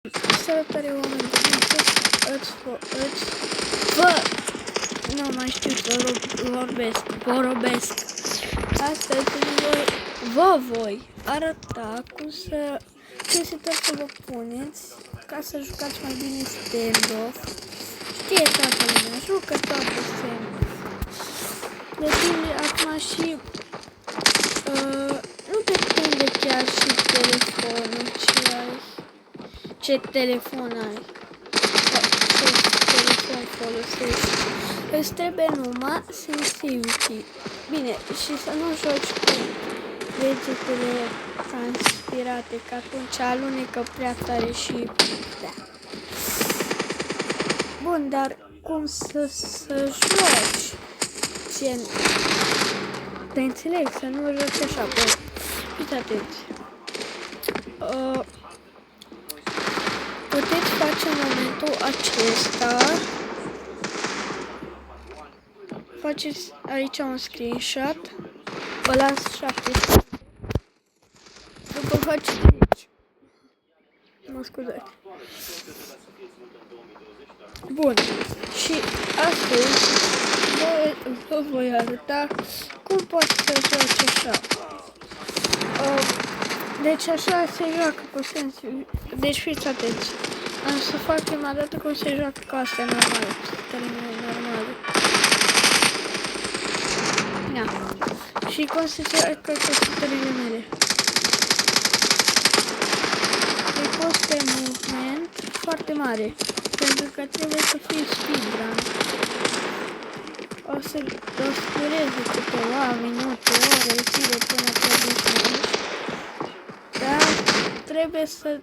Salutare oameni, nu mai știu să vorbesc. Astăzi vă voi arăta cum să să vă puneți ca să jucați mai bine Standoff. Știe toată lumea, jucă toată Standoff. Depinde acum și nu depinde chiar și telefonul ce telefon ai, ce telefon folosești. Îți trebuie numai sensitivity. Bine, și să nu joci cu degetele transpirate, că atunci alunecă prea tare și da. Bun, dar cum să joci? Gen, te înțeleg, să nu joci așa, bă, fiți atenți. Puteți face în momentul acesta, faceți aici un screenshot, vă las 7, după faceți aici, mă scuzați. Bun, și astăzi vă voi arăta cum poți să joci așa. Deci așa se joacă cu sensul. Deci fiți atenți. Am să fac prima dată cum se joacă cu astea normale, termenele normale. Da. Și cum se joacă cu setările mele. Îi pus pe movement foarte mare, pentru că trebuie să fie speedrun. O să dureze câteva minute, ore, zile până te duci. Dar trebuie să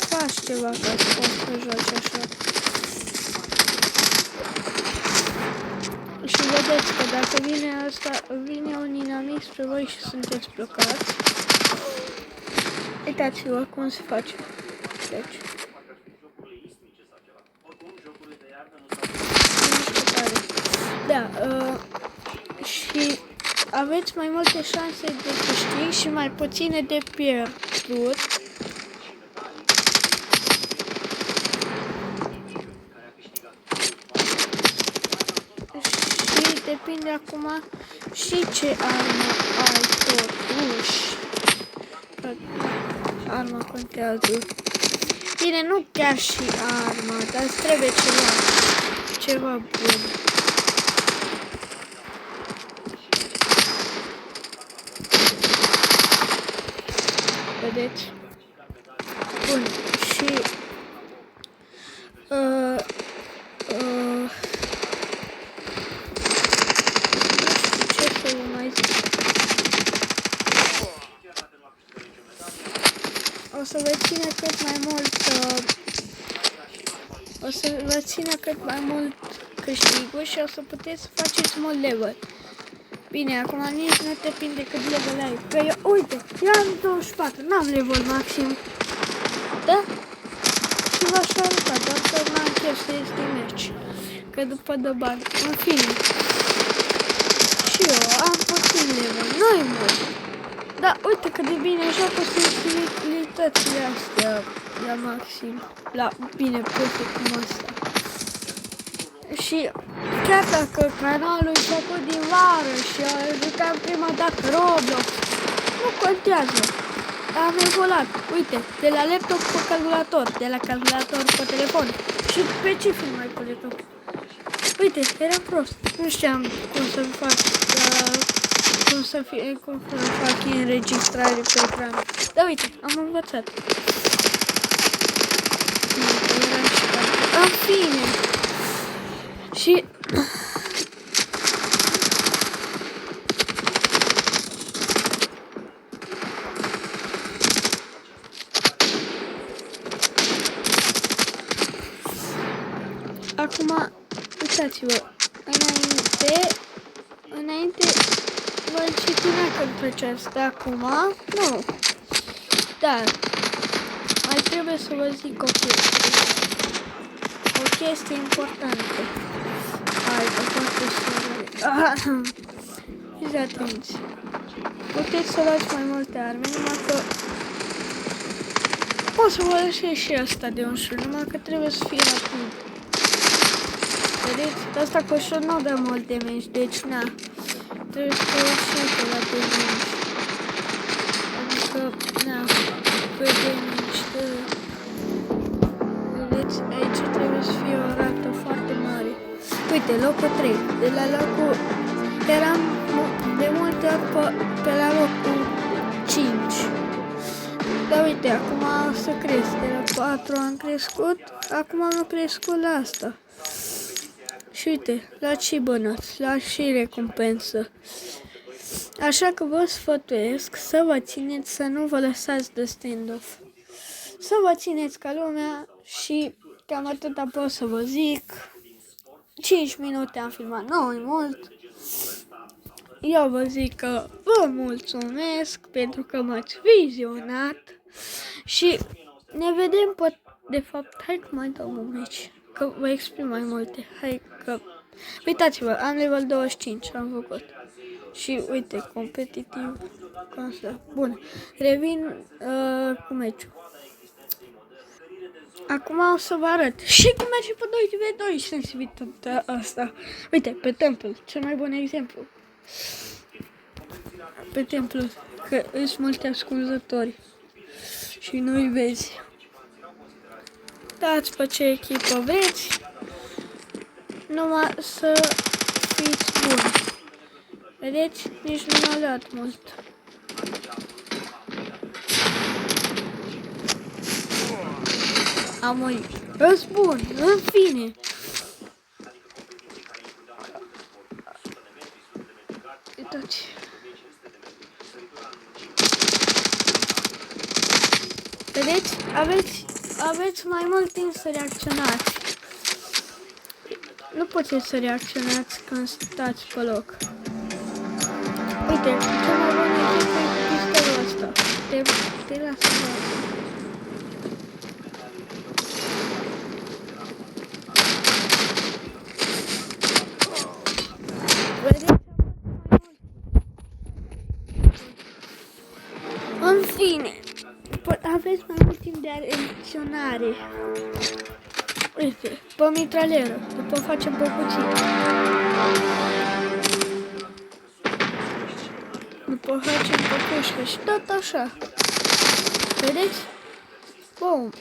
faci ceva ca să poți să joci așa. Și vedeți că dacă vine un inamic spre voi și sunteți blocați, uitați-vă cum se face. Deci. Da, și aveți mai multe șanse de câștig și mai puține de pierdut. Și depinde acum și ce armă ai totuși. Arma contează. Bine, nu chiar și arma, dar îți trebuie ceva bun. Vedeți? Bun, și ce să vă mai zic? O să vă ține cât mai mult câștigul și o să puteți să faceți mult level. Bine, acum nici nu te depinde cât level ai. Că eu, uite, eu am 24, n-am level maxim. Da? Și v-aș arăta, doar că n-am chef să ies din meci. Că după dă bani. În fine. Și eu am puțin level, nu-i mult. Da, uite cât de bine joacă sensibilitățile astea la maxim. La bine puse cum asta. Și chiar dacă canalul e făcut din vară și jucam prima dată Roblox, nu contează. Am evoluat, uite, de la laptop pe calculator, de la calculator pe telefon și pe ce film mai pe laptop. Uite, era prost, nu știam cum să fac, cum să fac înregistrare pe ecran. Dar uite, am învățat. În fine. Și acum uitați-vă, înainte vă încetinea când treceați, dar acum nu. Dar mai trebuie să vă zic o chestie importantă. Hai, că poate să... Fiți atenți. Puteți să luați mai multe arme, numai că Pot să folosești și asta de ușor, numai că trebuie să fie rapid. Vedeți? Asta cu ușor nu dă mult damage, deci na. Trebuie să folosești și la damage. Adică, na, pe damage trebuie. Vedeți? Aici trebuie să fie o rată foarte mare. Uite, locul 3. De la locul... Eram de multe ori pe la locul 5. Dar uite, acum o să cresc. De la 4 am crescut, acum am crescut la asta. Și uite, la și bănuți, la și recompensă. Așa că vă sfătuiesc să vă țineți, să nu vă lăsați de stand-off. Să vă țineți ca lumea și cam atâta pot să vă zic. 5 minute am filmat, nu e mult. Eu vă zic că vă mulțumesc pentru că m-ați vizionat și ne vedem de fapt, hai că mai dau un meci, că vă exprim mai multe, hai că, uitați-vă, am level 25, am făcut și uite, competitiv, asta, bun, revin cu meciul. Acum o să vă arăt și cum merge pe 2v2 și sensibilitatea asta. Uite, pe Temple, cel mai bun exemplu. Pe Templu, că sunt multe ascultători și nu-i vezi. Dați pe ce echipă vreți, numai să fiți buni. Vedeți? Nici nu m-a luat mult. Am murit. Îs bun, în fine. Uitați. Vedeți? Aveți mai mult timp să reacționați. Nu puteți să reacționați când stați pe loc. Uite, cea mai bună echipă e cu pistolul ăsta. Te lasă. Vedeți? În fine. Aveți mai mult timp de reacționare. Uite, pe mitralieră, după facem pe cuțit. După facem pe pușcă și tot așa. Vedeți? Bum!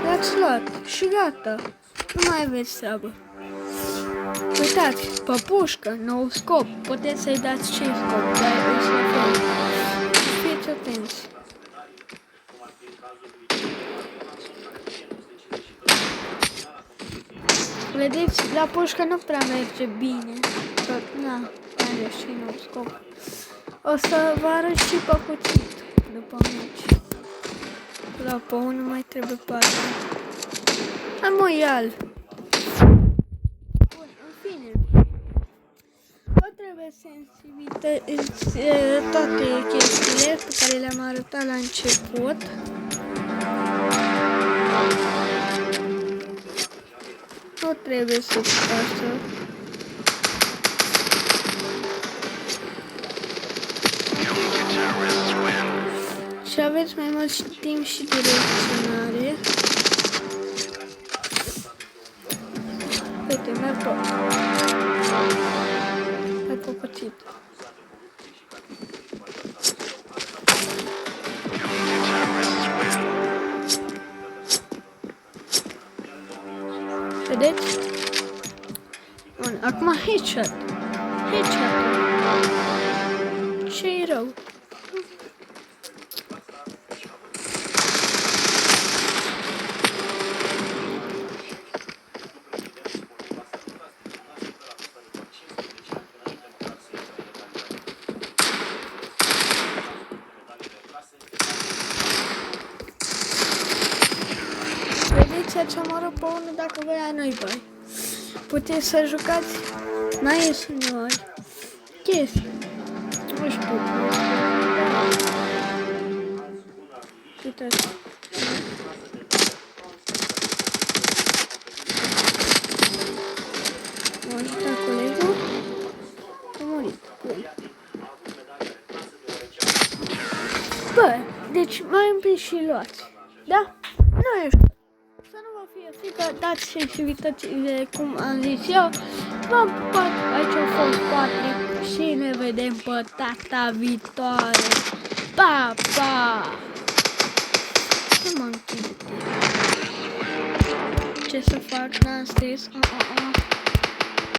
L-ați luat și gata. Nu mai aveți treabă. Uitați, pe pușcă, nou scop. Puteți să-i dați și scop, dar e să fac. Fiți atenți. Vedeți, la pușcă nu prea merge bine. Tot, na, are și nou scop. O să vă arăt și pe cuțit după meci. La pe unul mai trebuie 4. Am o ial. Bun, în fine. Vă trebuie sensibilitate, toate chestiile pe care le-am arătat la început. Nu trebuie să facă. Și aveți mai mult timp și de reacționare. Uite, merg pe pățit. Vedeți? Bun, acum headshot. Headshot. Ce-i rău? Vedeți, ați omorât pe unul dacă voia nu-i bai. Puteți să jucați, mai ies uneori chestii. Nu știu. Uitați. M-a ajutat colegul. A murit. Bun. Bă, zâmbiți și luați. Da? Nu e știu. Să nu vă fie frică, dați sensibilitățile, cum am zis eu. V-am pupat, aici a fost Patrick și ne vedem pe data viitoare. Pa, pa! Nu mă închide. Ce să fac? N-am stres.